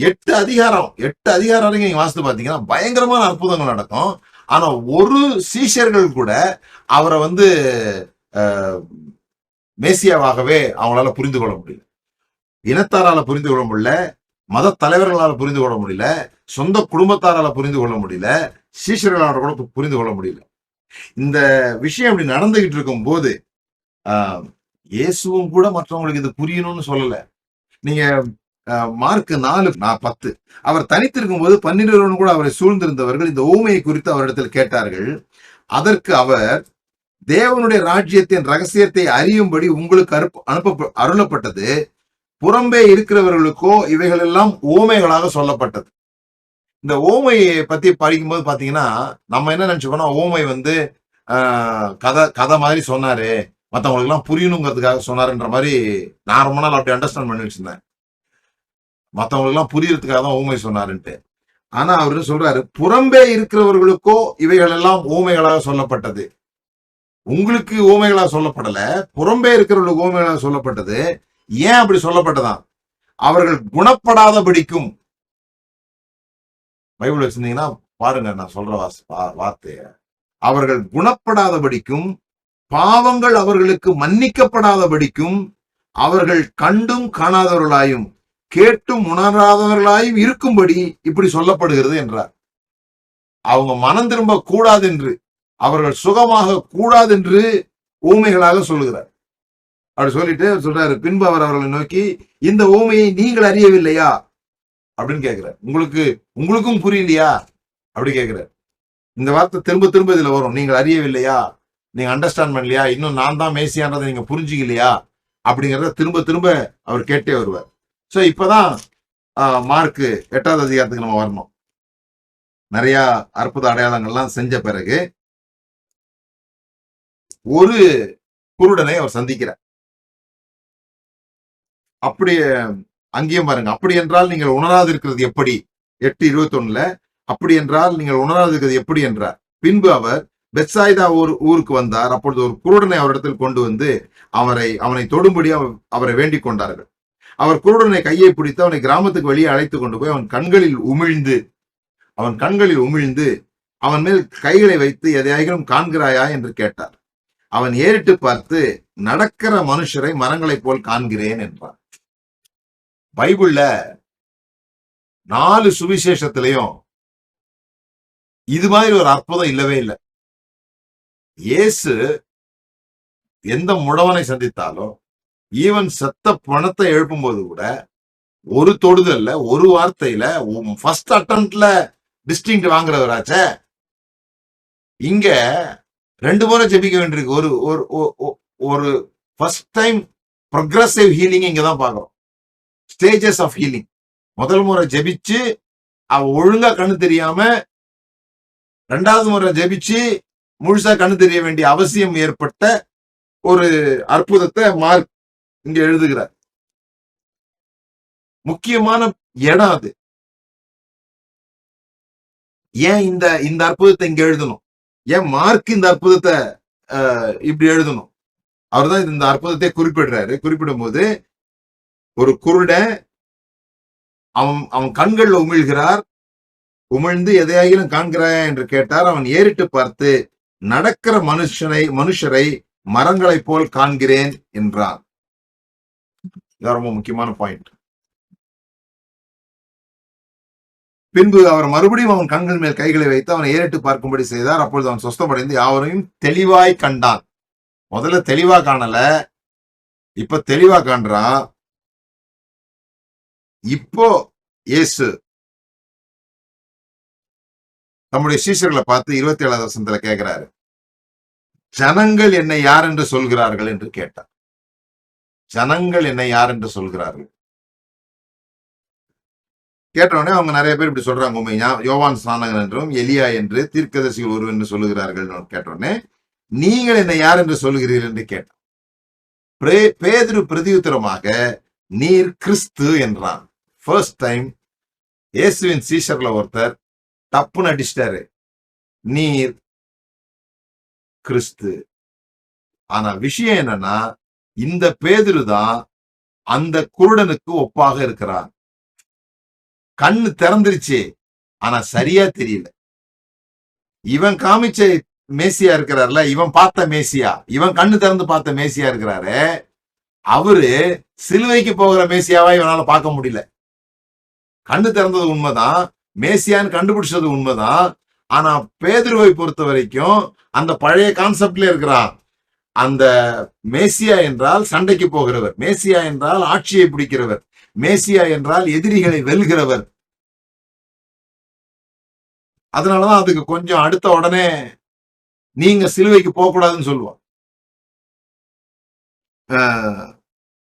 எட்டு அதிகாரம் வரைக்கும் நீங்க வாசித்து பாத்தீங்கன்னா பயங்கரமான அற்புதங்கள் நடக்கும். ஆனா ஒரு சீஷர்கள் கூட அவரை மேசியாவாகவே அவங்களால புரிந்து கொள்ள முடியல. இனத்தாரால புரிந்து கொள்ள முடியல, மத தலைவர்களால புரிந்து கொள்ள முடியல, சொந்த குடும்பத்தாரால புரிந்து கொள்ள முடியல, சீஷர்களால கூட புரிந்து கொள்ள முடியல. இந்த விஷயம் அப்படி நடந்துகிட்டு இருக்கும் போது இயேசுவும் கூட மற்றவங்களுக்கு இது புரியணும்னு சொல்லல. நீங்க மார்க் 4:10 அவர் தனித்திருக்கும் போது 12 கூட அவரை சூழ்ந்திருந்தவர்கள் இந்த ஊமையை குறித்து அவரிடத்தில் கேட்டார்கள். அதற்கு அவர், தேவனுடைய ராஜ்யத்தின் ரகசியத்தை அறியும்படி உங்களுக்கு அருளப்பட்டது, புறம்பே இருக்கிறவர்களுக்கோ இவைகள் எல்லாம் ஓமைகளாக சொல்லப்பட்டது. இந்த ஓமையை பத்தி படிக்கும்போது பாத்தீங்கன்னா நம்ம என்ன நினைச்சுக்கோனா, ஓமை கதை மாதிரி சொன்னாரு, மற்றவங்களுக்கு எல்லாம் புரியணுங்கிறதுக்காக சொன்னாருன்ற மாதிரி நான் ரொம்ப நாள் அப்படி அண்டர்ஸ்டாண்ட் பண்ணி வச்சிருந்தேன். மற்றவங்களுக்கு எல்லாம் புரியறதுக்காக தான் ஊமை சொன்னாருன்ட்டு. ஆனா அவரு சொல்றாரு, புறம்பே இருக்கிறவர்களுக்கோ இவைகள் எல்லாம் ஊமைகளாக சொல்லப்பட்டது. உங்களுக்கு ஊமைகளாக சொல்லப்படல, புறம்பே இருக்கிறவர்களுக்கு ஊமைகளாக சொல்லப்பட்டது. ஏன் அப்படி சொல்லப்பட்டதான்? அவர்கள் குணப்படாதபடிக்கும். பைபிள் வச்சிருந்தீங்கன்னா பாருங்க, நான் சொல்ற வார்த்தைய. அவர்கள் குணப்படாதபடிக்கும், பாவங்கள் அவர்களுக்கு மன்னிக்கப்படாதபடிக்கும், அவர்கள் கண்டும் காணாதவர்களாயும் கேட்டும் உணராதவர்களாயும் இருக்கும்படி இப்படி சொல்லப்படுகிறது என்றார். அவங்க மனம் திரும்ப கூடாது என்று, அவர்கள் சுகமாக கூடாது என்று ஊமைகளாக சொல்லுகிறார். அப்படி சொல்லிட்டு சொல்றாரு, பின்பு அவர் அவர்களை நோக்கி, இந்த ஊமையை நீங்கள் அறியவில்லையா அப்படின்னு கேட்கிறார். உங்களுக்கும் புரியலையா அப்படி கேட்கிறார். இந்த வார்த்தை திரும்ப திரும்ப இதுல வரும். நீங்கள் அறியவில்லையா, நீங்க அண்டர்ஸ்டாண்ட் பண்ணலையா, இன்னும் நான் தான் மேசியான்றதை நீங்க புரிஞ்சுக்கலையா அப்படிங்கறத திரும்ப திரும்ப அவர் கேட்டே வருவார். சோ இப்பதான் மார்க் 8வது அதிகாரத்துக்கு நம்ம வரணும். நிறைய அற்புத அடையாளங்கள்லாம் செஞ்ச பிறகு ஒரு குருடனை அவர் சந்திக்கிறார். அப்படியே அங்கேயும் பாருங்க, அப்படி என்றால் நீங்கள் உணராதிருக்கிறது எப்படி? 8:21 அப்படி என்றால் நீங்கள் உணராதிருக்கிறது எப்படி என்றார். பின்பு அவர் பெத்சாய்தா ஊருக்கு வந்தார். அப்பொழுது ஒரு குருடனை அவரிடத்தில் கொண்டு வந்து அவனை தொடும்படி அவரை வேண்டிக் கொண்டார்கள். அவர் குருடனை கையை பிடித்து அவனை கிராமத்துக்கு வெளியே அழைத்து கொண்டு போய் அவன் கண்களில் உமிழ்ந்து அவன் மேல் கைகளை வைத்து, எதையாகிலும் காண்கிறாயா என்று கேட்டார். அவன் ஏறிட்டு பார்த்து, நடக்கிற மனுஷரை மரங்களைப் போல் காண்கிறேன் என்றான். பைபிள்ல 4 சுவிசேஷத்திலையும் இது மாதிரி ஒரு அற்புதம் இல்லவே இல்லை. இயேசு எந்த முடவனை சந்தித்தாலும், ஈவன் செத்த பணத்தை எழுப்பும் போது கூட ஒரு தொடுதல்ல, ஒரு வார்த்தையில, ஃபர்ஸ்ட் அட்டம்ப்ட்ல டிஸ்டிங்க்ட் வாங்குறவராச்ச. இங்க 2 முறை ஜெபிக்க வேண்டியிருக்கு. ஒரு ஃபர்ஸ்ட் டைம் ப்ரொக்ரெசிவ் ஹீலிங் இங்கதான் பாக்குறோம். Stages of healing. முதல் முறை ஜெபிச்சு அவ ஒழுங்கா கண்ணு தெரியாம, 2வது முறை ஜெபிச்சு முழுசா கண்ணு தெரிய வேண்டிய அவசியம் ஏற்பட்ட ஒரு அற்புதத்தை மார்க் இங்க எழுதுகிறார். முக்கியமான இடம் அது. ஏன் இந்த அற்புதத்தை இங்க எழுதணும்? ஏன் மார்க் இந்த அற்புதத்தை இப்படி எழுதணும்? அவர்தான் இந்த அற்புதத்தை குறிப்பிடுறாரு. குறிப்பிடும் போது ஒரு குருடன் அவன் கண்கள்ல உமிழ்ந்து எதையாகிலும் காண்கிறாயா என்று கேட்டார். அவன் ஏறிட்டு பார்த்து, நடக்கிற மனுஷரை மரங்களைப் போல் காண்கிறேன் என்றான். இது ரொம்ப முக்கியமான பாயிண்ட். பின்பு அவர் மறுபடியும் அவன் கண்கள் மேல் கைகளை வைத்து அவனை ஏறிட்டு பார்க்கும்படி செய்தார். அப்பொழுது அவன் சொஸ்தமடைந்து யாவரையும் தெளிவாய் கண்டான். முதல்ல தெளிவா காணல, இப்ப தெளிவா காண்றான். இப்போ இயேசு நம்முடைய சீஷர்களை பார்த்து 27வது வசனத்துல கேட்கிறாரு, ஜனங்கள் என்னை யார் என்று சொல்கிறார்கள் என்று கேட்டார். ஜனங்கள் என்னை யார் என்று சொல்கிறார்கள் கேட்டவுடனே அவங்க நிறைய பேர் இப்படி சொல்றாங்க, உண்மையா யோவான் ஸ்நானகன் என்றும் எலியா என்று தீர்க்கதரிசிகள் ஒருவர் என்று சொல்லுகிறார்கள். கேட்டவுடனே நீங்கள் என்னை யார் என்று சொல்லுகிறீர்கள் என்று கேட்டார். பேதுரு பிரதியுத்தரமாக, நீர் கிறிஸ்து என்றான். ஃபர்ஸ்ட் டைம் இயேசுவின் சீஷர்ல ஒருத்தர் தப்புன்னு அடிச்சிட்டாரு, நீர் கிறிஸ்து. ஆனா விஷயம் என்னன்னா, இந்த பேதுரு தான் அந்த குருடனுக்கு ஒப்பாக இருக்கிறார். கண்ணு திறந்துருச்சு, ஆனா சரியா தெரியல. இவன் காமிச்ச மேசியா இருக்கிறார்ல, இவன் பார்த்த மேசியா, இவன் கண்ணு திறந்து பார்த்த மேசியா இருக்கிறாரு, அவரு சிலுவைக்கு போகிற மேசியாவா இவனால பார்க்க முடியல. கண்ணு திறந்தது உண்மைதான், மேசியான்னு கண்டுபிடிச்சது உண்மைதான். ஆனா பேதுருவை பொறுத்த வரைக்கும் அந்த பழைய கான்செப்ட்ல இருக்கிறான். அந்த மேசியா என்றால் சண்டைக்கு போகிறவர், மேசியா என்றால் ஆட்சியை பிடிக்கிறவர், மேசியா என்றால் எதிரிகளை வெல்கிறவர். அதனாலதான் அதுக்கு கொஞ்சம் அடுத்த உடனே நீங்க சிலுவைக்கு போக கூடாதுன்னு சொல்லுவான்.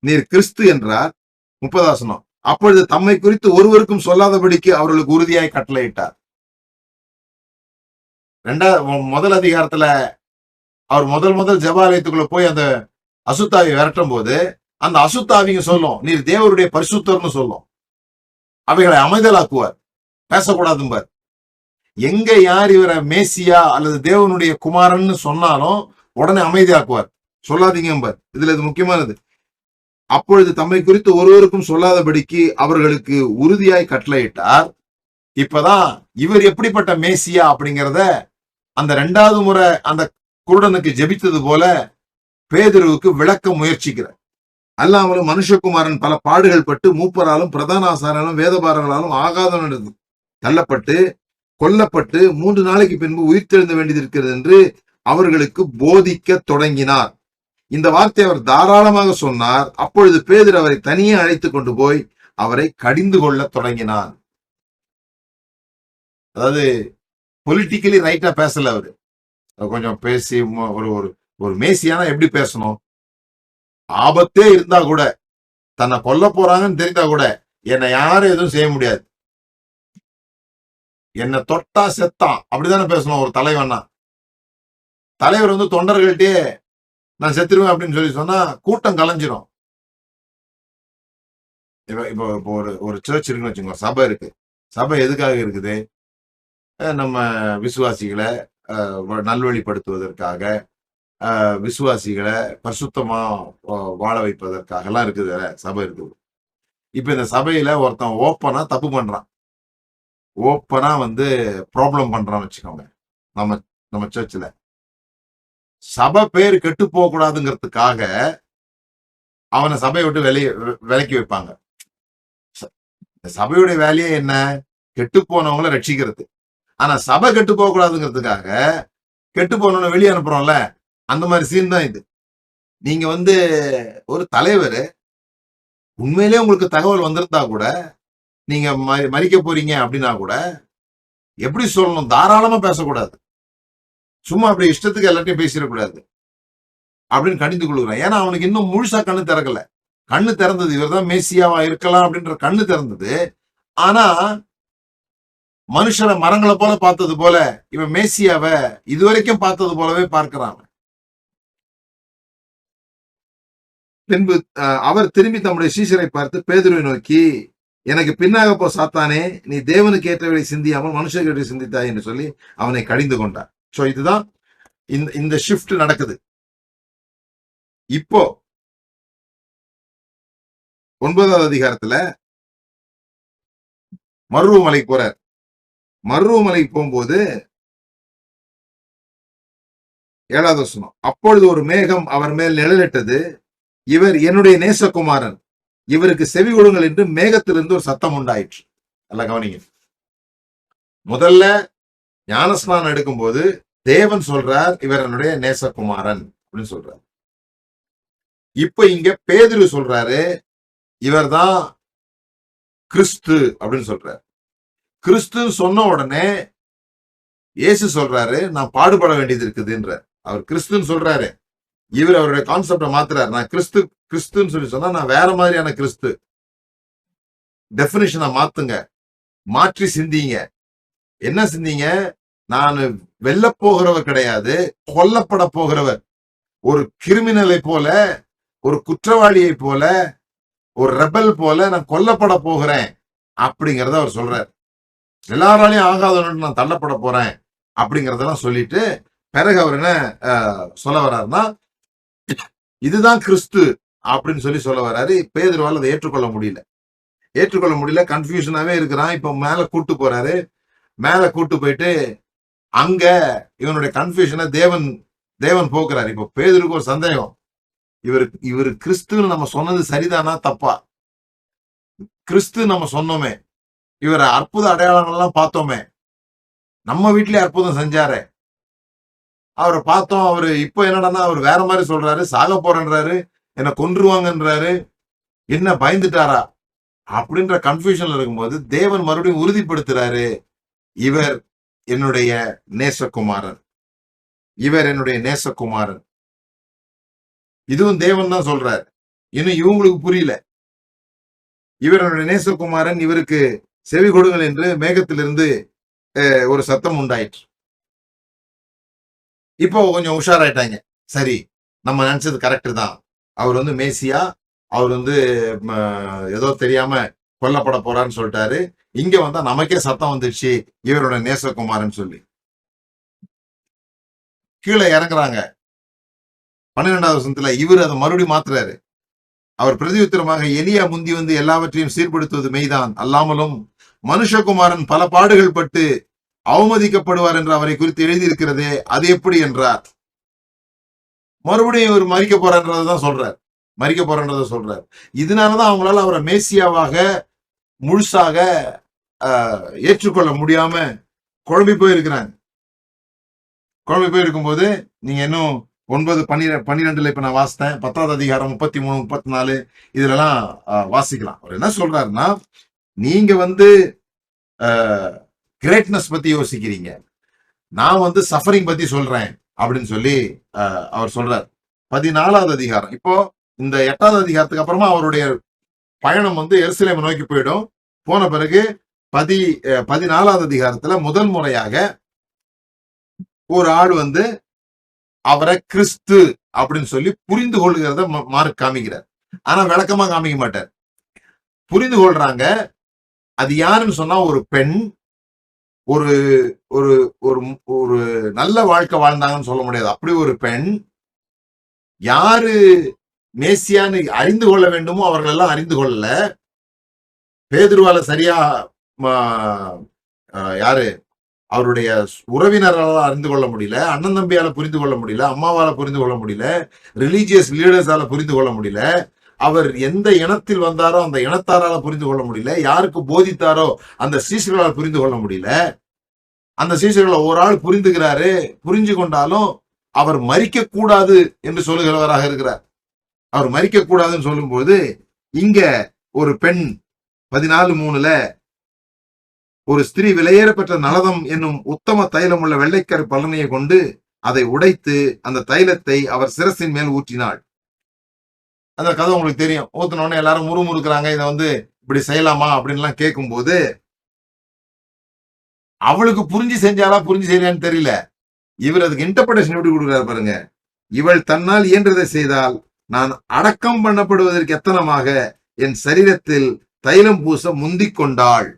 நீர் கிறிஸ்து என்றார். 30 அப்பொழுது தம்மை குறித்து ஒருவருக்கும் சொல்லாதபடிக்கு அவர்களுக்கு உறுதியாய் கட்டளையிட்டார். முதல் அதிகாரத்துல அவர் முதல் ஜெபாலயத்துக்குள்ள போய் அந்த அசுத்தாவை விரட்டும் போது அந்த அசுத்தாவிங்க சொல்லும், நீர் தேவருடைய பரிசுத்தர்னு சொல்லும். அவைகளை அமைதலாக்குவார், பேசக்கூடாதும்பார். எங்க யார் இவரை மேசியா அல்லது தேவனுடைய குமாரன்னு சொன்னாலும் உடனே அமைதியாக்குவார், சொல்லாதீங்கம்பார். இதுல இது முக்கியமானது. அப்பொழுது தம்மை குறித்து ஒருவருக்கும் சொல்லாதபடிக்கு அவர்களுக்கு உறுதியாய் கட்டளையிட்டார். இப்பதான் இவர் எப்படிப்பட்ட மேசியா அப்படிங்கிறத அந்த 2வது முறை அந்த குருடனுக்கு ஜெபித்தது போல பேதுருவுக்கு விளக்க முயற்சிக்கிறார். அல்லாமலும் மனுஷகுமாரன் பல பாடுகள் பட்டு மூப்பராலும் பிரதான ஆசாரங்களும் வேதபாரங்களாலும் ஆகாதவனிடம் தள்ளப்பட்டு கொல்லப்பட்டு 3 நாளைக்கு பின்பு உயிர்த்தெழுந்த வேண்டியது இருக்கிறது என்று அவர்களுக்கு போதிக்க தொடங்கினார். இந்த வார்த்தை அவர் தாராளமாக சொன்னார். அப்பொழுது பேதுரு அவரை தனியே அழைத்து கொண்டு போய் அவரை கடிந்து கொள்ள தொடங்கினார். அதாவது பொலிட்டிக்கலி ரைட்டா பேசல அவரு, கொஞ்சம் பேசி ஒரு மேசியானா எப்படி பேசணும், ஆபத்தே இருந்தா கூட, தன்னை கொல்ல போறாங்கன்னு தெரிந்தா கூட என்னை யாரும் எதுவும் செய்ய முடியாது, என்னை தொட்டா செத்தான், அப்படித்தானே பேசணும் ஒரு தலைவன்னா. தலைவர் தொண்டர்கள்ட்டே நான் செத்துருவேன் அப்படின்னு சொல்லி சொன்னா கூட்டம் கலைஞ்சிரும். இப்போ ஒரு சர்ச் இருக்குன்னு வச்சுக்கோங்க, சபை இருக்கு. சபை எதுக்காக இருக்குது? நம்ம விசுவாசிகளை நல்வழிப்படுத்துவதற்காக, விசுவாசிகளை பரிசுத்தமா வாழ வைப்பதற்காக எல்லாம் இருக்குது சபை இருக்குது. இப்ப இந்த சபையில ஒருத்தன் ஓப்பனா தப்பு பண்றான், ஓப்பனா ப்ராப்ளம் பண்றான்னு வச்சுக்கோங்க. நம்ம சர்ச்சில் சபை பேர் கெட்டு போக கூடாதுங்கிறதுக்காக அவனை சபையை விட்டு விலக்கி வைப்பாங்க. சபையுடைய வேலையே என்ன? கெட்டு போனவங்களை ரட்சிக்கிறது. ஆனா சபை கெட்டு போக கூடாதுங்கிறதுக்காக கெட்டு போனவனை வெளியே அனுப்புறோம்ல, அந்த மாதிரி சீன் தான் இது. நீங்க ஒரு தலைவர், உண்மையிலேயே உங்களுக்கு தகவல் வந்திருந்தா கூட, நீங்க மறிக்க போறீங்க அப்படின்னா கூட எப்படி சொல்லணும்? தாராளமா பேசக்கூடாது, சும்மா அப்படி இஷ்டத்துக்கு எல்லாத்தையும் பேசிடக்கூடாது அப்படின்னு கணிந்து கொள்கிறான். ஏன்னா அவனுக்கு இன்னும் முழுசா கண்ணு திறக்கல. கண்ணு திறந்தது, இவர் தான் மேசியாவா இருக்கலாம் அப்படின்ற கண்ணு திறந்தது. ஆனா மனுஷரை மரங்களை போல பார்த்தது போல இவன் மேசியாவை இதுவரைக்கும் பார்த்தது போலவே பார்க்கிறான். பின்பு அவர் திரும்பி தம்முடைய சீஷரை பார்த்து பேதுருவை நோக்கி, எனக்கு பின்னாக போ சாத்தானே, நீ தேவனுக்கு ஏற்றவரை சிந்தியாமல் மனுஷர்களை சிந்தித்தாய் என்று சொல்லி அவனை கடிந்து கொண்டார். சோ இதுதான் இந்த ஷிஃப்ட் நடக்குது. இப்போ 9வது அதிகாரத்துல மருவமலை போறார். மருவமலை போகும்போது 7வது வசனம், அப்பொழுது ஒரு மேகம் அவர் மேல் நிழலிட்டது, இவர் என்னுடைய நேசகுமாரன், இவருக்கு செவி கொடுங்கள் என்று மேகத்திலிருந்து ஒரு சத்தம் உண்டாயிற்று. நல்லா கவனிங்க. முதல்ல ஞானஸ்நானம் எடுக்கும்போது தேவன் சொல்றார், இவர் என்னுடைய நேசகுமாரன் அப்படின்னு சொல்றார். இப்ப இங்க பேதுரு சொல்றாரு, இவர் தான் கிறிஸ்து அப்படின்னு சொல்றாரு. கிறிஸ்து சொன்ன உடனே இயேசு சொல்றாரு, நான் பாடுபட வேண்டியது இருக்குதுன்ற. அவர் கிறிஸ்துன்னு சொல்றாரு, இவர் அவருடைய கான்செப்டை மாத்துறாரு. நான் கிறிஸ்துன்னு சொல்லி சொன்னா நான் வேற மாதிரியான கிறிஸ்து. டெபினிஷனை மாத்துங்க, மாற்றி சிந்திங்க. என்ன சிந்திங்க? நான் வெல்ல போகிறவர் கிடையாது, கொல்லப்பட போகிறவர். ஒரு கிரிமினலை போல, ஒரு குற்றவாளியை போல, ஒரு ரெபல் போல நான் கொல்லப்பட போகிறேன் அப்படிங்கறத அவர் சொல்றார். எல்லாராலையும் ஆகாதவன் நான் தள்ளப்பட போறேன் அப்படிங்கறதெல்லாம் சொல்லிட்டு பிறகு அவர் என்ன சொல்ல வர்றாருன்னா, இதுதான் கிறிஸ்து அப்படின்னு சொல்லி சொல்ல வர்றாரு. பேதுருவால் அதை ஏற்றுக்கொள்ள முடியல. ஏற்றுக்கொள்ள முடியல, கன்ஃபியூஷனாவே இருக்கிறான். இப்ப மேல கூட்டு போறாரு. மேல கூட்டு போயிட்டு அங்க இவனுடைய கன்ஃபியூஷனை தேவன் போக்குறாரு. இப்ப பேதுருக்கு ஒரு சந்தேகம், இவரு கிறிஸ்துன்னு நம்ம சொன்னது சரிதானா தப்பா? கிறிஸ்து நம்ம சொன்னோமே, இவர் அற்புத அடையாளங்கள்லாம் பார்த்தோமே, நம்ம வீட்லயே அற்புதம் செஞ்சாரு, அவரை பார்த்தோம். அவரு இப்ப என்னடா அவர் வேற மாதிரி சொல்றாரு, சாக போறேன்றாரு, என்ன கொன்றுவாங்கன்றாரு, என்ன பயந்துட்டாரா அப்படின்ற கன்ஃபியூஷன்ல இருக்கும்போது தேவன் மறுபடியும் உறுதிப்படுத்துறாரு, இவர் என்னுடைய நேசகுமாரன், இவர் என்னுடைய நேசகுமாரன். இதுவும் தேவன் தான் சொல்றாரு. இன்னும் இவங்களுக்கு புரியல. இவர் என்னுடைய நேசகுமாரன், இவருக்கு செவி கொடுங்கள் என்று மேகத்திலிருந்து ஒரு சத்தம் உண்டாயிற்று. இப்போ கொஞ்சம் உஷாராயிட்டாங்க. சரி, நம்ம நினைச்சது கரெக்ட் தான். அவர் மேசியா, அவர் ஏதோ தெரியாம கொல்லப்பட போறான்னு சொல்லிட்டாரு. இங்க வந்தா நமக்கே சத்தம் வந்துடுச்சு, இவரோட நேசகுமாரன் சொல்லி. கீழே இறங்குறாங்க. 12வது வசனத்துல இவர் அதை மறுபடியும் மாத்துறாரு. அவர் பிரதியுத்தரமாக, எலியா முந்தி வந்து எல்லாவற்றையும் சீர்படுத்துவது மெய்தான், அல்லாமலும் மனுஷகுமாரன் பல பாடுகள் பட்டு அவமதிக்கப்படுவார் என்று அவரை குறித்து எழுதியிருக்கிறதே, அது எப்படி என்றார். மறுபடியும் இவர் மறிக்க போறன்றதான் சொல்றார். இதனாலதான் அவங்களால அவரை மேசியாவாக முழுசாக ஏற்றுக்கொள்ள முடியாம குழம்பி போயிருக்கிறாங்க. குழம்பி போயிருக்கும்போது நீங்க இன்னும் 9-12 இப்ப நான் வாசித்தேன். 10வது அதிகாரம் 33, 34 இதுலலாம் வாசிக்கலாம். அவர் என்ன சொல்றாருன்னா, நீங்க கிரேட்னஸ் பத்தி யோசிக்கிறீங்க, நான் சஃபரிங் பத்தி சொல்றேன் அப்படின்னு சொல்லி அவர் சொல்றார். 14வது அதிகாரம். இப்போ இந்த 8வது அதிகாரத்துக்கு அப்புறமா அவருடைய பயணம் எருசலேம் நோக்கி போயிடும். போன பிறகு 14வது அதிகாரத்துல முதல் முறையாக ஒரு ஆள் அவரை கிறிஸ்து அப்படின்னு சொல்லி புரிந்து கொள்கிறத மார்க் காமிக்கிறார். ஆனா விளக்கமா காமிக்க மாட்டார். புரிந்து கொள்றாங்க. அது யாருன்னு சொன்னா ஒரு பெண் ஒரு ஒரு ஒரு நல்ல வாழ்க்கை வாழ்ந்தாங்கன்னு சொல்ல முடியாது. அப்படி ஒரு பெண் யாரு மேசியான்னு அறிந்து கொள்ள வேண்டுமோ அவர்கள் எல்லாம் அறிந்து கொள்ளல. பேதுருவால சரியா யாரு அவருடைய உறவினரால அறிந்து கொள்ள முடியல, அண்ணன் தம்பியால புரிந்து கொள்ள முடியல, அம்மாவால புரிந்து கொள்ள முடியல, ரிலீஜியஸ் லீடர்ஸால புரிந்து கொள்ள முடியல, அவர் எந்த இனத்தில் வந்தாரோ அந்த இனத்தாரால புரிந்து கொள்ள முடியல, யாருக்கு போதித்தாரோ அந்த சீஷர்களால் புரிந்து கொள்ள முடியல. அந்த சீஷர்களை ஒரு ஆள் புரிந்துகிறாரு. புரிஞ்சு கொண்டாலும் அவர் மரிக்க கூடாது என்று சொல்லுகிறவராக இருக்கிறார். அவர் மரிக்க கூடாதுன்னு சொல்லும்போது இங்க ஒரு பெண் 14:3 ஒரு ஸ்திரீ விலையேறப்பெற்ற நலதம் என்னும் உத்தம தைலம் உள்ள வெள்ளைக்கரு பலனையை கொண்டு அதை உடைத்து அந்த தைலத்தை அவர் சிரசின் மேல் ஊற்றினாள். அந்த கதை உங்களுக்கு தெரியும். ஊத்தினோடனே எல்லாரும் முறுமுறுக்கிறாங்க, இதை இப்படி செய்யலாமா அப்படின்லாம் கேட்கும் போது அவளுக்கு புரிஞ்சு செஞ்சாலா புரிஞ்சு செய்யலான்னு தெரியல. இவர் அதுக்கு இன்டர்பிரேஷன் எப்படி கொடுக்குறாரு பாருங்க. இவள் தன்னால் இயன்றதை செய்தால் நான் அடக்கம் பண்ணப்படுவதற்கு எத்தனமாக என் சரீரத்தில் தைலம் பூச முந்திக் கொண்டாள்.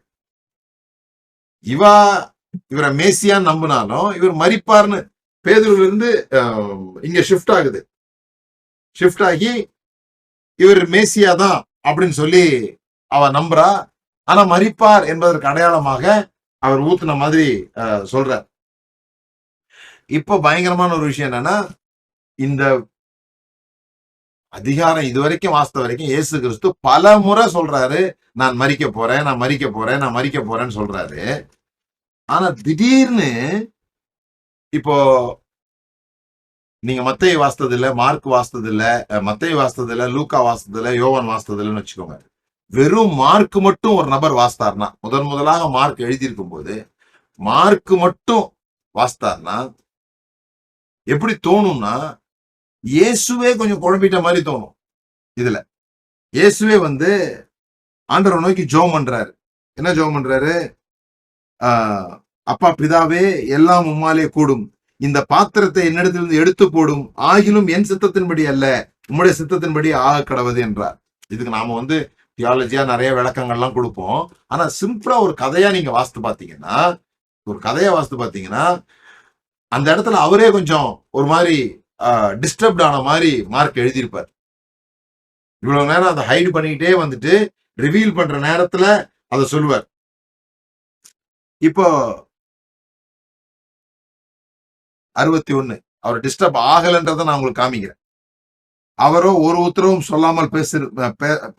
இவரை மேசியா நம்பினாலும் இவர் மரிப்பார்னு பேதுருல இருந்து இங்க ஷிஃப்ட் ஆகுது. ஷிஃப்ட் ஆகி இவர் மேசியா தான் அப்படின்னு சொல்லி அவ நம்புறா. ஆனா மரிப்பார் என்பதற்கு அடையாளமாக அவர் ஊத்துன மாதிரி சொல்றார். இப்ப பயங்கரமான ஒரு விஷயம் என்னன்னா, இந்த அதிகாரம் இதுவரைக்கும் வாஸ்த வரைக்கும் இயேசு கிறிஸ்து பல முறை சொல்றாரு, நான் மரிக்க போறேன்னு சொல்றாரு. ஆனா திடீர்னு இப்போ நீங்க மத்தேயு வாசித்தது இல்ல, மார்க் வாசித்தது இல்ல, மத்தேயு வாசித்தது இல்ல, லூக்கா வாசித்தது இல்ல, யோவான் வாசித்தது இல்லைன்னு வச்சுக்கோங்க. வெறும் மார்க் மட்டும் ஒரு நபர் வாசித்தார்னா, முதலாக மார்க் எழுதியிருக்கும் போது மார்க் மட்டும் வாசித்தார்னா எப்படி தோணும்னா, இயேசுவே கொஞ்சம் குழம்பிட்ட மாதிரி தோணும். இதுல இயேசுவே ஆண்டவரை நோக்கி ஜெபம் பண்றாரு. என்ன ஜெபம் பண்றாரு? அப்பா பிதாவே, எல்லாம் உம்மாலே கூடும், இந்த பாத்திரத்தை என்னிடத்திலிருந்து எடுத்து போடும், ஆகிலும் என் சித்தத்தின்படி அல்ல உம்முடைய சித்தத்தின்படி ஆக கடவுது என்றார். இதுக்கு நாம தியாலஜியா நிறைய விளக்கங்கள்லாம் கொடுப்போம். ஆனா சிம்பிளா ஒரு கதையா நீங்க வாசித்து பாத்தீங்கன்னா அந்த இடத்துல அவரே கொஞ்சம் ஒரு மாதிரி டிஸ்டர்ப்ட் ஆன மாதிரி மார்க் எழுதியிருப்பார். இவ்வளவு நேரம் அதை ஹைட் பண்ணிக்கிட்டே ரிவீல் பண்ற நேரத்துல அதை சொல்லுவார். இப்போ 61 அவர் டிஸ்டர்ப் ஆகலன்றதை நான் உங்களுக்கு காமிக்கிறேன். அவரோ ஒரு உத்தரவும் சொல்லாமல்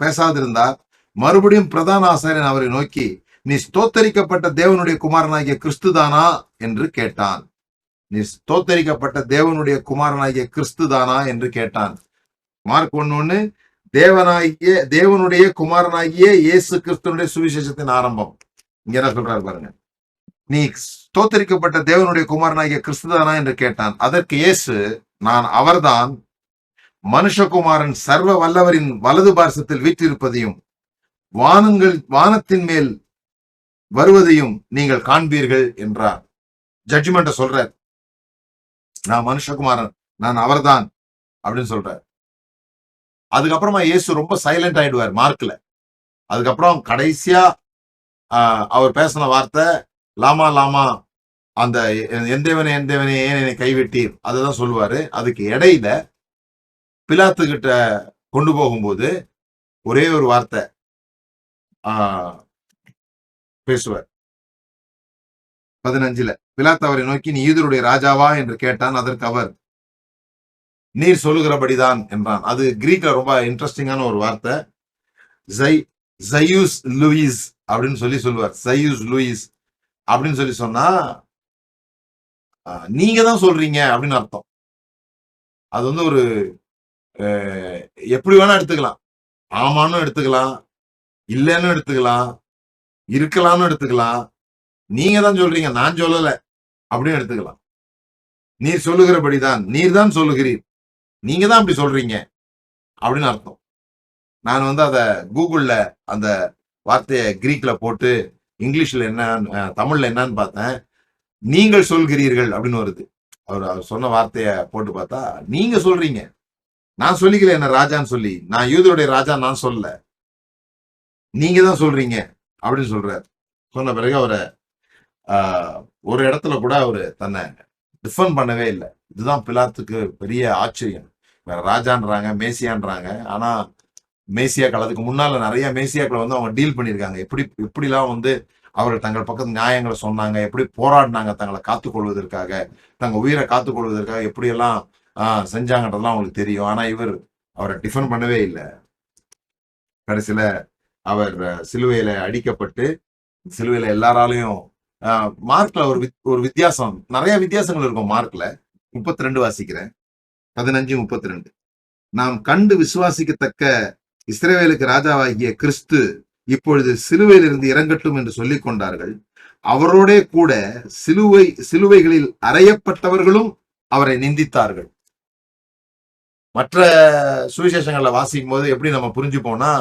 பேசாதிருந்தார். மறுபடியும் பிரதான ஆசாரியன் அவரை நோக்கி, நீ ஸ்தோத்தரிக்கப்பட்ட தேவனுடைய குமாரனாகிய கிறிஸ்துதானா என்று கேட்டான். நீ ஸ்தோத்தரிக்கப்பட்ட தேவனுடைய குமாரனாகிய கிறிஸ்துதானா என்று கேட்டான். மார்க் 1:1 தேவனுடைய குமாரனாகிய இயேசு கிறிஸ்துனுடைய சுவிசேஷத்தின் ஆரம்பம். இங்க என்ன சொல்றாரு பாருங்க, நீ ஸ்தோத்தரிக்கப்பட்ட தேவனுடைய குமாரனாகிய கிறிஸ்துதானா என்று கேட்டான். அதற்கு இயேசு, நான் அவர்தான். மனுஷகுமாரன் சர்வ வல்லவரின் வலது பார்சத்தில் வீற்றிருப்பதையும் வானத்தின் மேல் வருவதையும் நீங்கள் காண்பீர்கள் என்றார். ஜட்ஜ்மெண்ட சொல்றார். நான் மனுஷகுமாரன், நான் அவர்தான் அப்படின்னு சொல்றார். அதுக்கப்புறமா இயேசு ரொம்ப சைலண்ட் ஆயிடுவார் மார்க்ல. அதுக்கப்புறம் கடைசியா அவர் பேசின வார்த்தை லாமா லாமா, அந்த எந்தேவனே எந்தேவனே ஏன் என்னை கைவிட்டீர், அதுதான் சொல்லுவாரு. அதுக்கு இடையில பிலாத்து கிட்ட கொண்டு போகும்போது ஒரே ஒரு வார்த்தை பேசுவார். 15 பிலாத்து அவரை நோக்கி, நீ யூதருடைய ராஜாவா என்று கேட்டான். அதற்கு அவர், நீர் சொல்லுகிறபடிதான் என்றான். அது கிரீக்ல ரொம்ப இன்ட்ரெஸ்டிங்கான ஒரு வார்த்தை. ஜையூஸ் லூயிஸ் அப்படின்னு சொல்லுவார். ஜையூஸ் லூயிஸ் அப்படின்னு சொன்னா நீங்க தான் சொல்றீங்க அப்படின்னு அர்த்தம். அது வந்து ஒரு எப்படி வேணா எடுத்துக்கலாம். ஆமான்னு எடுத்துக்கலாம், இல்லைன்னு எடுத்துக்கலாம், இருக்கலாம்னு எடுத்துக்கலாம். நீங்க தான் சொல்றீங்க, நான் சொல்லல அப்படின்னு எடுத்துக்கலாம். நீர் சொல்லுகிறபடிதான், நீர் தான் சொல்லுகிறீர், நீங்க தான் அப்படி சொல்றீங்க அப்படின்னு அர்த்தம். நான் வந்து அத கூகுள்ல அந்த வார்த்தையை கிரீக்ல போட்டு இங்கிலீஷ்ல என்ன தமிழ்ல என்னன்னு பார்த்தேன். நீங்கள் சொல்கிறீர்கள் அப்படின்னு வருது. அவர் சொன்ன வார்த்தைய போட்டு பார்த்தா, நீங்க சொல்றீங்க, நான் சொல்லிக்கல என்ன ராஜான்னு சொல்லி, நான் யூதருடைய ராஜா நான் சொல்லல, நீங்க தான் சொல்றீங்க அப்படின்னு சொல்றாரு. சொன்ன பிறகு அவரை ஒரு இடத்துல கூட அவரு தன்னை டிஃபெண்ட் பண்ணவே இல்லை. இதுதான் பிலாத்துக்கு பெரிய ஆச்சரியம். வேற ராஜான்றாங்க, மேசியான்றாங்க. ஆனா மேசியாக்கள், அதுக்கு முன்னால நிறைய மேசியாக்களை வந்து அவங்க டீல் பண்ணியிருக்காங்க. எப்படிலாம் வந்து அவர்கள் தங்கள் பக்கத்து நியாயங்களை சொன்னாங்க, எப்படி போராடினாங்க தங்களை காத்துக்கொள்வதற்காக, தங்க உயிரை காத்துக்கொள்வதற்காக எப்படியெல்லாம் செஞ்சாங்கன்றதுலாம் அவங்களுக்கு தெரியும். ஆனா இவர் அவரை டிஃபெண்ட் பண்ணவே இல்லை. கடைசியில அவர் சிலுவையில அடிக்கப்பட்டு, சிலுவையில எல்லாராலையும் மார்க்ல ஒரு வித்தியாசம், நிறைய வித்தியாசங்கள் இருக்கும் மார்க்ல. 32 வாசிக்கிறேன். 15:32 நாம் கண்டு விசுவாசிக்கத்தக்க இஸ்ரவேலுக்கு ராஜாவாகிய கிறிஸ்து இப்பொழுது சிலுவையிலிருந்து இறங்கட்டும் என்று சொல்லிக் கொண்டார்கள். அவரோட கூட சிலுவைகளில் அறையப்பட்டவர்களும் அவரை நிந்தித்தார்கள். மற்ற சுவிசேஷங்கள்ல வாசிக்கும் போது எப்படி நம்ம புரிஞ்சுப்போம்னா,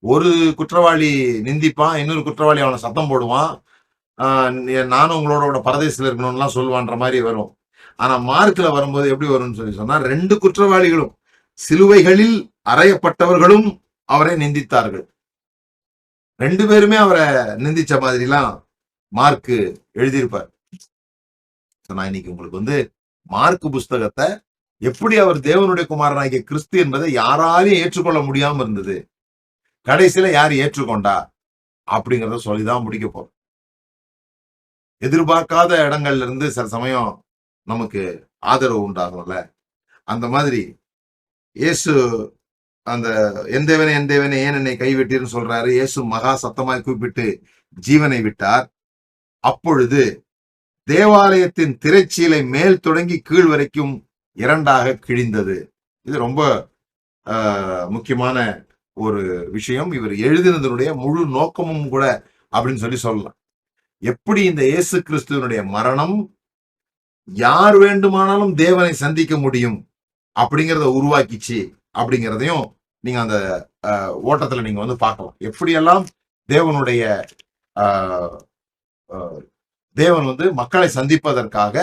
ஒரு குற்றவாளி நிந்திப்பான், இன்னொரு குற்றவாளி அவனை சத்தம் போடுவான், நானும் உங்களோட பரதேசத்துல இருக்கணும்லாம் சொல்லுவான்ற மாதிரி வரும். ஆனா மார்க்ல வரும்போது எப்படி வரும்னு சொன்னா, 2 குற்றவாளிகளும் சிலுவைகளில் அறையப்பட்டவர்களும் அவரை நிந்தித்தார்கள். 2 பேருமே அவரை நிந்திச்ச மாதிரிலாம் மார்க் எழுதியிருப்பார். நான் இன்னைக்கு உங்களுக்கு வந்து மார்க் புஸ்தகத்தை எப்படி அவர் தேவனுடைய குமாரனாகிய கிறிஸ்து என்பதை யாராலையும் ஏற்றுக்கொள்ள முடியாம இருந்தது, கடைசியில யார் ஏற்றுக்கொண்டா அப்படிங்கறத சொல்லிதான் முடிக்க போறோம். எதிர்பார்க்காத இடங்கள்ல இருந்து சில சமயம் நமக்கு ஆதரவு உண்டாகும்ல, அந்த மாதிரி இயேசு அந்த எந்தேவனே எந்தேவனே ஏன் என்னை கைவிட்டீர்னு சொல்றாரு. இயேசு மகா சத்தமாய் கூப்பிட்டு ஜீவனை விட்டார். அப்பொழுது தேவாலயத்தின் திரைச்சீலை மேல் தொடங்கி கீழ் வரைக்கும் 2ஆக கிழிந்தது. இது ரொம்ப முக்கியமான ஒரு விஷயம். இவர் எழுதினதனுடைய முழு நோக்கமும் கூட அப்படின்னு சொல்லலாம். எப்படி இந்த இயேசு கிறிஸ்துவனுடைய மரணம் யார் வேண்டுமானாலும் தேவனை சந்திக்க முடியும் அப்படிங்கிறத உருவாக்கிச்சு அப்படிங்கிறதையும் நீங்க அந்த ஓட்டத்துல நீங்க வந்து பார்க்கலாம். எப்படியெல்லாம் தேவனுடைய தேவன் வந்து மக்களை சந்திப்பதற்காக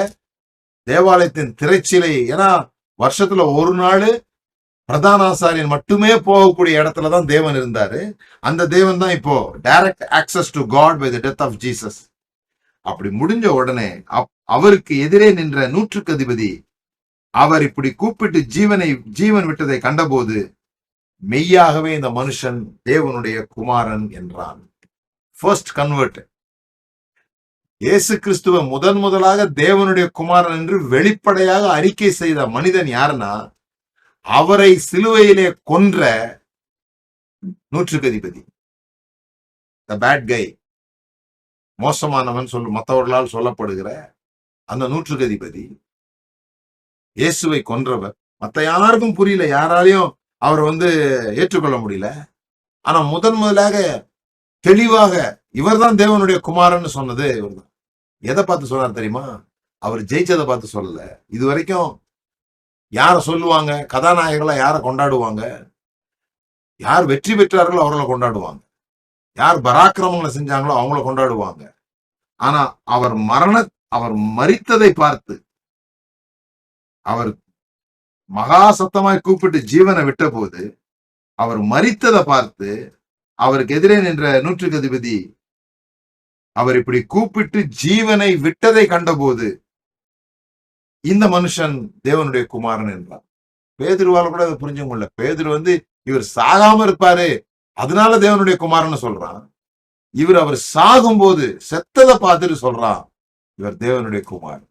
தேவாலயத்தின் திரைச்சீலை, ஏன்னா வருஷத்துல ஒரு நாள் பிரதான ஆசாரியன் மட்டுமே போகக்கூடிய இடத்துலதான் தேவன் இருந்தாரு. அந்த தேவன் தான் இப்போ direct access to God by the death of Jesus. அப்படி முடிஞ்ச உடனே அவருக்கு எதிரே நின்ற 100க்கு அதிபதி அவர் இப்படி கூப்பிட்டு ஜீவன் விட்டதை கண்டபோது மெய்யாகவே இந்த மனுஷன் தேவனுடைய குமாரன் என்றான். First convert. இயேசு கிறிஸ்துவ முதலாக தேவனுடைய குமாரன் என்று வெளிப்படையாக அறிக்கை செய்த மனிதன் யாருன்னா, அவரை சிலுவையிலே கொன்ற நூற்றுக்கு அதிபதி, த பேட் கை, மோசமானவன் மற்றவர்களால் சொல்லப்படுகிற அந்த நூற்றுக்கு அதிபதி, இயேசுவை கொன்றவர். மற்ற யாருக்கும் புரியல, யாராலையும் அவர் ஏற்றுக்கொள்ள முடியல. ஆனா முதலாக தெளிவாக இவர்தான் தேவனுடைய குமாரன் சொன்னது இவர்தான். எதை பார்த்து சொன்னார் தெரியுமா? அவர் ஜெயிச்சதை பார்த்து சொல்லல. இது வரைக்கும் யார சொல்லுவாங்க, கதாநாயகர்களா யார கொண்டாடுவாங்க, யார் வெற்றி பெற்றார்களோ அவர்களை கொண்டாடுவாங்க, யார் பராக்கிரமங்களை செஞ்சாங்களோ அவங்கள கொண்டாடுவாங்க. ஆனா அவர் மரித்ததை பார்த்து, அவர் மகா சத்தமாய் கூப்பிட்டு ஜீவனை விட்ட போது, அவர் மரித்ததை பார்த்து அவருக்கு எதிரே நின்ற நூற்றுக்கு அதிபதி அவர் இப்படி கூப்பிட்டு ஜீவனை விட்டதை கண்டபோது இந்த மனுஷன் தேவனுடைய குமாரன் என்றார். பேதுருவால கூட அதை புரிஞ்சு கொள்ள. பேதுரு இவர் சாகாம இருப்பாரு, அதனால தேவனுடைய குமாரன் சொல்றான். அவர் சாகும் போது செத்ததை பார்த்துட்டு சொல்றான் இவர் தேவனுடைய குமாரன்.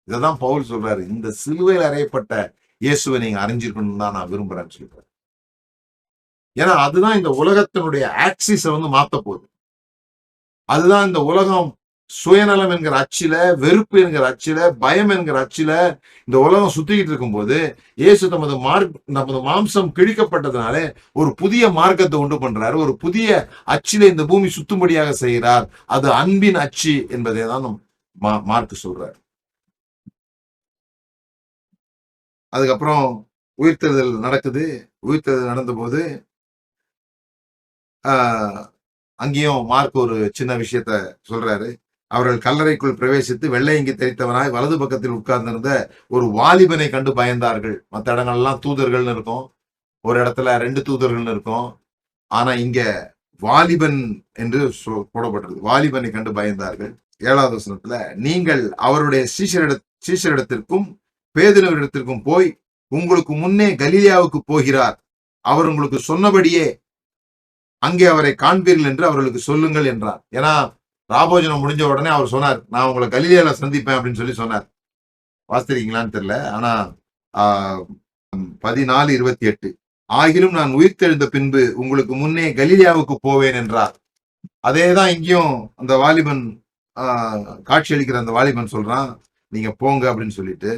இதான் பவுல் சொல்றாரு, இந்த சிலுவையில் அறையப்பட்ட இயேசுவை நீங்க அறிஞ்சிருக்கணும் தான் நான் விரும்புறேன்னு சொல்றாரு. ஏன்னா அதுதான் இந்த உலகத்தினுடைய ஆக்சிஸ மாத்த போகுது. அதுதான் இந்த உலகம் சுயநலம் என்கிற அச்சில, வெறுப்பு என்கிற அச்சில, பயம் என்கிற அச்சில இந்த உலகம் சுத்திக்கிட்டு இருக்கும் போது, இயேசு நமது மாம்சம் கிழிக்கப்பட்டதுனாலே ஒரு புதிய மார்க்கத்தை உண்டு பண்றாரு. ஒரு புதிய அச்சில இந்த பூமி சுத்தும்படியாக செய்கிறார். அது அன்பின் அச்சு என்பதை தான் மார்க் சொல்றார். அதுக்கப்புறம் உயிர்த்தெழுதல் நடக்குது. உயிர்த்தெழுதல் நடந்த போது அங்கேயும் மார்க் ஒரு சின்ன விஷயத்த சொல்றாரு. அவர்கள் கல்லறைக்குள் பிரவேசித்து வெள்ளையங்கி தெரித்தவனாய் வலது பக்கத்தில் உட்கார்ந்திருந்த ஒரு வாலிபனை கண்டு பயந்தார்கள். மற்ற இடங்கள்லாம் தூதர்கள்னு இருக்கும், ஒரு இடத்துல 2 தூதர்கள்னு இருக்கும். ஆனா இங்க வாலிபன் என்று போடப்பட்டிருக்கு. வாலிபனை கண்டு பயந்தார்கள். 7வது வசனத்துல, நீங்கள் அவருடைய சீஷரிடத்திற்கும் பேதுருவிடத்திற்கும் போய் உங்களுக்கு முன்னே கலிலேயாவுக்கு போகிறார், அவர் உங்களுக்கு சொன்னபடியே அங்கே அவரை காண்பீர்கள் என்று அவர்களுக்கு சொல்லுங்கள் என்றார். ஏன்னா ராபோஜனம் முடிஞ்ச உடனே அவர் சொன்னார், நான் உங்களை கலிலேயால சந்திப்பேன் அப்படின்னு சொன்னார். வாசிக்கிறீங்களான்னு தெரியல. ஆனா 14:28, ஆகிலும் நான் உயிர்த்தெழுந்த பின்பு உங்களுக்கு முன்னே கலிலேயாவுக்கு போவேன் என்றார். அதேதான் இங்கேயும் அந்த வாலிபன் காட்சி அளிக்கிற அந்த வாலிபன் சொல்றான், நீங்க போங்க அப்படின்னு சொல்லிட்டு.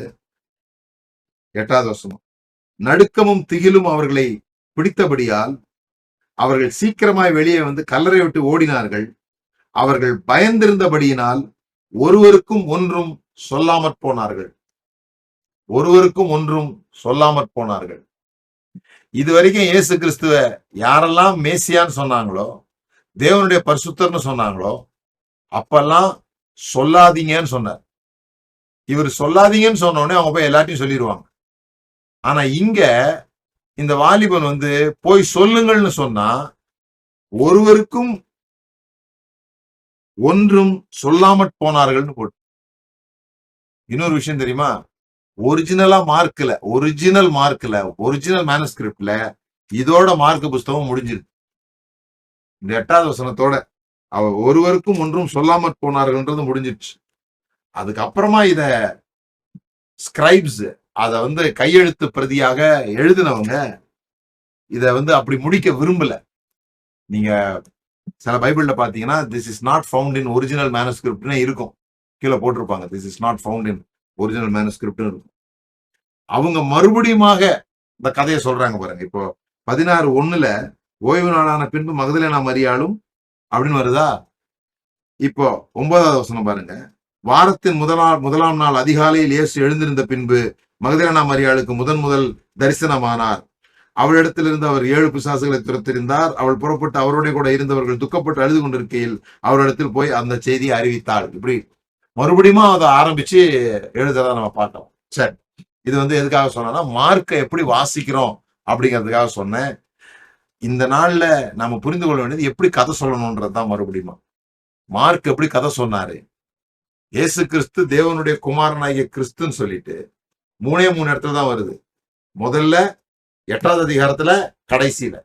8வது வசனம், நடுக்கமும் திகிலும் அவர்களை பிடித்தபடியால் அவர்கள் சீக்கிரமாய் வெளியே கல்லறை விட்டு ஓடினார்கள். அவர்கள் பயந்திருந்தபடியினால் ஒருவருக்கும் ஒன்றும் சொல்லாமற் போனார்கள். ஒருவருக்கும் ஒன்றும் சொல்லாமற் போனார்கள். இதுவரைக்கும் இயேசு கிறிஸ்துவ யாரெல்லாம் மேசியான்னு சொன்னாங்களோ, தேவனுடைய பரிசுத்தர்னு சொன்னாங்களோ, அப்பெல்லாம் சொல்லாதீங்கன்னு சொன்னார். இவர் சொல்லாதீங்கன்னு சொன்ன உடனே அவங்க போய் எல்லாத்தையும் சொல்லிடுவாங்க. ஆனா இங்க இந்த வாலிபன் போய் சொல்லுங்கள்னு சொன்னா ஒருவருக்கும் ஒன்றும் சொல்லாமற் போனார்கள்னு போட்டு. இன்னொரு விஷயம் தெரியுமா? ஒரிஜினல் மேனுஸ்கிரிப்ட்ல இதோட மார்க் புஸ்தகம் முடிஞ்சிருக்கு. இந்த 8வது வசனத்தோட ஒருவருக்கும் ஒன்றும் சொல்லாமற் போனார்கள்ன்றது முடிஞ்சிருச்சு. அதுக்கப்புறமா இத ஸ்கிரைப்ஸ் அத கையெழுத்து பிரதியாக எழுதினவங்க இத அப்படி முடிக்க விரும்பல. நீங்க சில பைபிள்ல பாத்தீங்கன்னா this is not found in original மேனுஸ்கிரிப்ட்னு இருக்கும், கீழே போட்டிருப்பாங்க this is not found in original மேனுஸ்கிரிப்ட்னு இருக்கும். அவங்க மறுபடியுமாக இந்த கதையை சொல்றாங்க பாருங்க. இப்போ 16:1 ஓய்வு நாளான பின்பு மகதலேனா மரியாளும் அப்படின்னு வருதா. இப்போ 9வது வசனம் பாருங்க, வாரத்தின் முதலாம் நாள் அதிகாலையில் இயேசு எழுந்திருந்த பின்பு மகதலேனா மரியாளுக்கு முதல் தரிசனமானார். அவளிடத்திலிருந்து அவர் 7 பிசாசுகளை துரத்திருந்தார். அவள் புறப்பட்டு அவருடைய கூட இருந்தவர்கள் துக்கப்பட்டு அழுது கொண்டிருக்கையில் அவரிடத்தில் போய் அந்த செய்தியை அறிவித்தாள். இப்படி மறுபடியும் அதை ஆரம்பிச்சு எழுதுறத நம்ம பார்த்தோம். சரி, இது எதுக்காக சொன்னா மார்க்கை எப்படி வாசிக்கிறோம் அப்படிங்கிறதுக்காக சொன்னேன். இந்த நாள்ல நாம புரிந்து கொள்ள வேண்டியது எப்படி கதை சொல்லணும்ன்றதுதான். மறுபடியும் மார்க் எப்படி கதை சொன்னாரு, இயேசு கிறிஸ்து தேவனுடைய குமாரனாகிய கிறிஸ்துன்னு சொல்லிட்டு 3 இடத்துல தான் வருது. முதல்ல 8வது அதிகாரத்துல கடைசியில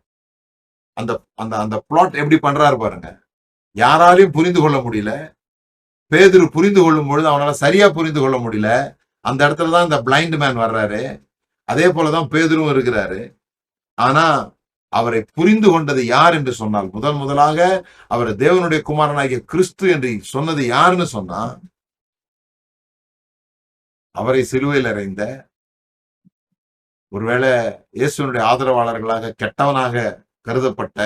அந்த அந்த அந்த பிளாட் எப்படி பண்றாரு பாருங்க. யாராலையும் புரிந்து கொள்ள முடியல. பேதுரு புரிந்து கொள்ளும் பொழுது அவனால சரியா புரிந்து கொள்ள முடியல. அந்த இடத்துலதான் இந்த பிளைண்ட் மேன் வர்றாரு. அதே போலதான் பேதுரும் இருக்கிறாரு. ஆனா அவரை புரிந்து கொண்டது யார் என்று சொன்னால், முதலாக அவர் தேவனுடைய குமாரனாகிய கிறிஸ்து என்று சொன்னது யாருன்னு சொன்னா, அவரை சிலுவையில் அறைந்த, ஒருவேளை இயேசுனுடைய ஆதரவாளர்களாக கெட்டவனாக கருதப்பட்ட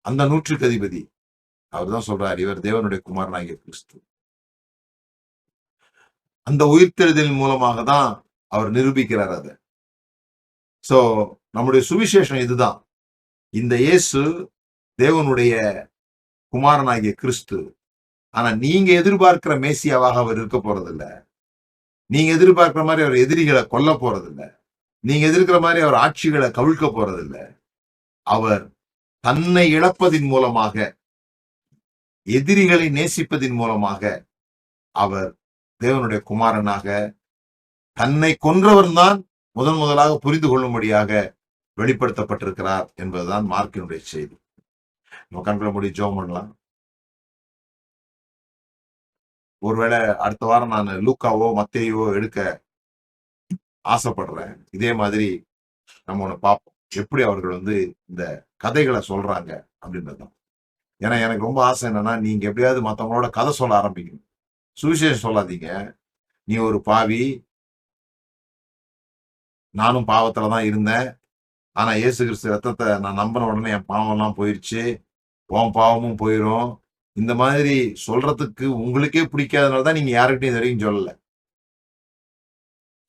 அந்த 100க்கு அதிபதி அவர் தான் சொல்றார், இவர் தேவனுடைய குமாரனாகிய கிறிஸ்து. அந்த உயிர்த்தெழுதலின் மூலமாக தான் அவர் நிரூபிக்கிறார் அதை. சோ நம்முடைய சுவிசேஷம் இதுதான். இந்த இயேசு தேவனுடைய குமாரனாகிய கிறிஸ்து. ஆனா நீங்க எதிர்பார்க்கிற மேசியாவாக அவர் இருக்க போறதில்ல. நீங்க எதிர்பார்க்கிற மாதிரி அவர் எதிரிகளை கொல்ல போறதில்ல. நீங்க எதிர்க்கிற மாதிரி அவர் ஆட்சிகளை கவிழ்க்க போறதில்ல. அவர் தன்னை இழப்பதின் மூலமாக, எதிரிகளை நேசிப்பதின் மூலமாக அவர் தேவனுடைய குமாரனாக, தன்னை கொன்றவர் தான் முதலாக புரிந்து கொள்ளும்படியாக வெளிப்படுத்தப்பட்டிருக்கிறார் என்பதுதான் மார்க்கினுடைய செய்தி. நம்ம கண்களை மூடி ஜெபம் பண்ணலாம். ஒருவேளை அடுத்த வாரம் நான் லூக்காவோ மத்தேயோ எடுக்க ஆசைப்படுறேன். இதே மாதிரி நம்ம ஒண்ணு பார்ப்போம், எப்படி அவர்கள் இந்த கதைகளை சொல்றாங்க அப்படின்றதுதான். ஏன்னா எனக்கு ரொம்ப ஆசை என்னன்னா, நீங்க எப்படியாவது மற்றவங்களோட கதை சொல்ல ஆரம்பிக்கணும். சுவிசேஷம் சொல்லாதீங்க. நீ ஒரு பாவி, நானும் பாவத்துலதான் இருந்தேன், ஆனா இயேசு கிறிஸ்து ரத்தத்தை நான் நம்பின உடனே என் பாவம் எல்லாம் போயிருச்சு, உன் பாவமும் போயிரும். இந்த மாதிரி சொல்றதுக்கு உங்களுக்கே பிடிக்காதனாலதான் நீங்க யாருக்கிட்டையும் இது வரைக்கும் சொல்லல.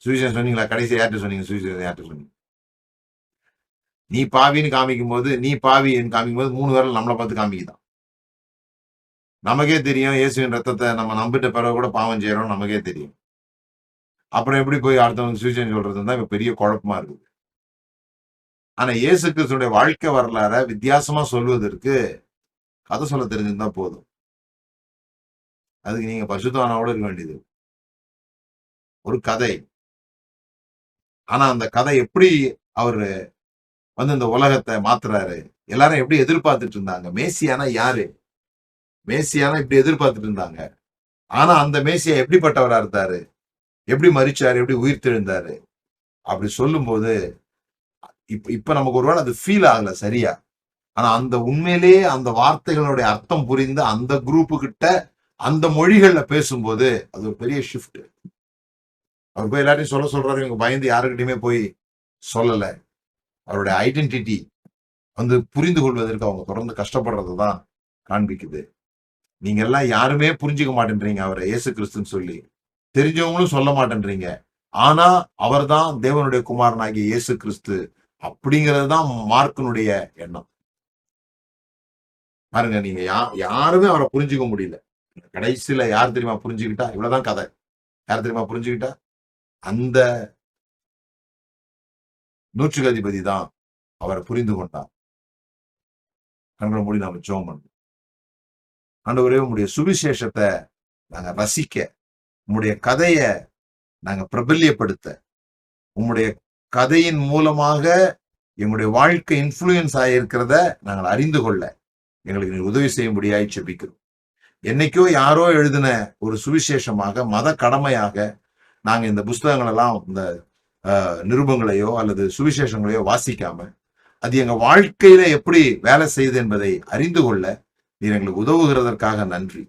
சுவிசேஷம் சொன்னீங்களா? கடைசி யார்கிட்ட சொன்னீங்க? சுவிசேஷம் யார்கிட்ட சொன்னீங்க? நீ பாவின்னு காமிக்கும் போது, நீ பாவின்னு காமிக்கும் போது 3 பேரும் நம்மளை பார்த்து காமிக்குதான். நமக்கே தெரியும் இயேசுவின் ரத்தத்தை நம்ம நம்பிட்ட பிறகு கூட பாவம் செய்யறோம், நமக்கே தெரியும். அப்புறம் எப்படி போய் அடுத்தவங்க சுவிசேஷம் சொல்றதுன்னு தான் பெரிய குழப்பமா இருக்குது. ஆனா இயேசு கிறிஸ்துடைய வாழ்க்கை வரலாற வித்தியாசமா சொல்வதற்கு கதை சொல்ல தெரிஞ்சிருந்தா போதும். அதுக்கு நீங்க பரிசுத்தவானோட இருக்க வேண்டியது ஒரு கதை. ஆனா அந்த கதை எப்படி அவரு இந்த உலகத்தை மாத்துறாரு, எல்லாரும் எப்படி எதிர்பார்த்துட்டு இருந்தாங்க. மேசியானா யாரு? மேசியானா இப்படி எதிர்பார்த்துட்டு இருந்தாங்க. ஆனா அந்த மேசியா எப்படிப்பட்டவரா இருந்தாரு, எப்படி மரிச்சாரு, எப்படி உயிர் தெழுந்தாரு அப்படி சொல்லும் போது இப்ப நமக்கு ஒருவேளை அது ஃபீல் ஆகல சரியா. ஆனா அந்த உண்மையிலேயே அந்த வார்த்தைகளுடைய அர்த்தம் புரிந்து அந்த குரூப்பு கிட்ட அந்த மொழிகள்ல பேசும்போது அது ஒரு பெரிய ஷிஃப்ட். அவர் போய் எல்லாத்தையும் சொல்றாரு, இவங்க பயந்து யாருக்கிட்டையுமே போய் சொல்லல. அவருடைய ஐடென்டிட்டி புரிந்து கொள்வதற்கு அவங்க தொடர்ந்து கஷ்டப்படுறதுதான் காண்பிக்குது. நீங்க எல்லாம் யாருமே புரிஞ்சுக்க மாட்டேன்றீங்க அவரை இயேசு கிறிஸ்துன்னு சொல்லி, தெரிஞ்சவங்களும் சொல்ல மாட்டேன்றீங்க. ஆனா அவர் தான் தேவனுடைய குமாரனாகிய இயேசு கிறிஸ்து அப்படிங்கிறது தான் மார்க்கினுடைய எண்ணம். பாருங்க, நீங்க யாருமே அவரை புரிஞ்சுக்க முடியல. கடைசியில யார் தெரியுமா புரிஞ்சுக்கிட்டா? இவ்வளவுதான் கதை. யார் தெரியுமா புரிஞ்சுக்கிட்டா? அந்த 100க்கு அதிபதி தான் அவரை புரிந்து கொண்டார். கண்களை மூடி நாம ஜெபம் பண்ணோம். ஆண்டவரே, உம்முடைய சுவிசேஷத்தை நாங்க ரசிக்க, உம்முடைய கதையை நாங்க பிரபல்யப்படுத்த, உம்முடைய கதையின் மூலமாக எங்களுடைய வாழ்க்கை இன்ஃப்ளூயன்ஸ் ஆகியிருக்கிறத நாங்கள் அறிந்து கொள்ள எங்களுக்கு நீ உதவி செய்யும்படியாய் ஜெபிக்கிறோம். என்னைக்கோ யாரோ எழுதின ஒரு சுவிசேஷமாக, மத கடமையாக நாங்க இந்த புஸ்தகங்கள் எல்லாம், இந்த நிருபங்களையோ அல்லது சுவிசேஷங்களையோ வாசிக்காம, அது எங்க வாழ்க்கையில எப்படி வேலை செய்யுது என்பதை அறிந்து கொள்ள நீர் எங்களுக்கு உதவுகிறதற்காக நன்றி.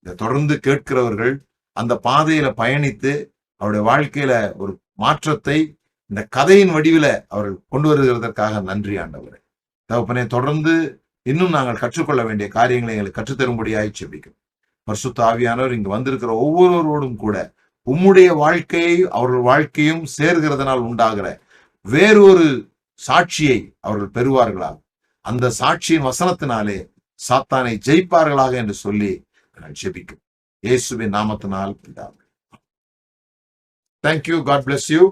இதை தொடர்ந்து கேட்கிறவர்கள் அந்த பாதையில பயணித்து அவருடைய வாழ்க்கையில ஒரு மாற்றத்தை இந்த கதையின் வடிவில அவர்கள் கொண்டு வருகிறதற்காக நன்றி ஆண்டவரே. தகப்பனே, தொடர்ந்து இன்னும் நாங்கள் கற்றுக்கொள்ள வேண்டிய காரியங்களை எங்களுக்கு கற்றுத்தரும்படியாய் ஜெபிக்கிறோம். பரிசுத்த ஆவியானவர் இங்கு வந்திருக்கிற ஒவ்வொருவரோடும் கூட உம்முடைய வாழ்க்கையை அவர்கள் வாழ்க்கையும் சேர்கிறதுனால் உண்டாகிற வேறொரு சாட்சியை அவர்கள் பெறுவார்களாக, அந்த சாட்சியின் வசனத்தினாலே சாத்தானை ஜெயிப்பார்களாக என்று சொல்லி நான் ஜெபிக்கிறேன். இயேசுவின் நாமத்தினால் பிதாவே. Thank you. God bless you.